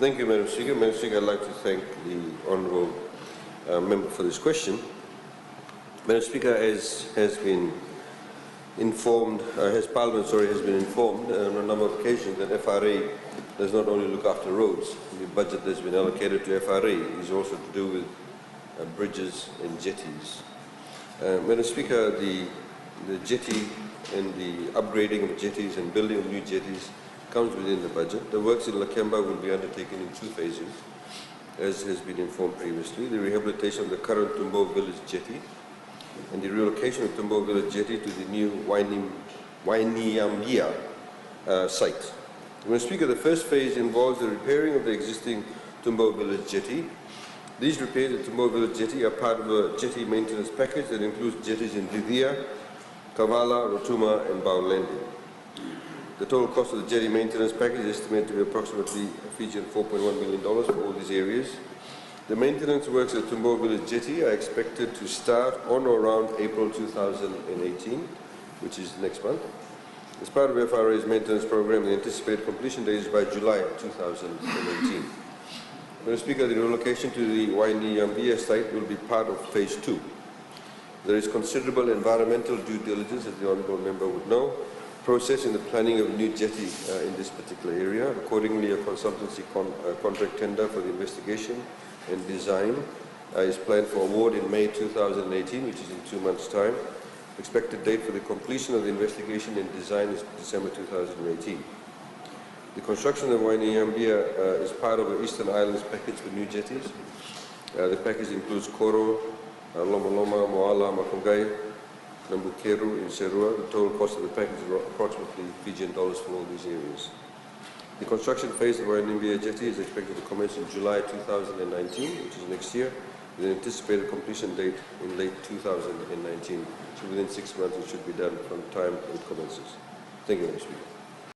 Thank you, Madam Speaker. Madam Speaker, I'd like to thank the Honourable Member for this question. Madam Speaker, as has been informed, has Parliament has been informed on a number of occasions that FRA does not only look after roads. The budget that's been allocated to FRA is also to do with bridges and jetties. Madam Speaker, the jetty and the upgrading of jetties and building of new jetties comes within the budget. The works in Lakemba will be undertaken in 2 phases, as has been informed previously. The rehabilitation of the current Tumbo Village jetty and the relocation of Tumbo Village jetty to the new Wainiambia site. Madam Speaker, the first phase involves the repairing of the existing Tumbo Village jetty. These repairs at Tumbo Village jetty are part of a jetty maintenance package that includes jetties in Didhia, Kavala, Rotuma and Baulendi. The total cost of the jetty maintenance package is estimated to be approximately Fijian $4.1 million for all these areas. The maintenance works at Tumbo Village jetty are expected to start on or around April 2018, which is next month. As part of FRA's maintenance program, the anticipated completion date is by July 2018. Madam Speaker, the relocation to the Wainiambia site will be part of phase 2. There is considerable environmental due diligence, as the Honourable Member would know, process in the planning of a new jetty in this particular area. Accordingly, a consultancy contract tender for the investigation and design is planned for award in May 2018, which is in 2 months' time. Expected date for the completion of the investigation and design is December 2018. The construction of Wainiambia is part of an Eastern Islands package for new jetties. The package includes Koro, Loma Loma, Moala, Makungai, Nambukeru in Serua. The total cost of the package is approximately Fijian dollars for all these areas. The construction phase of Wainiambia jetty is expected to commence in July 2019, which is next year, with an anticipated completion date in late 2019. So within 6 months it should be done from the time it commences. Thank you, Mr. Speaker.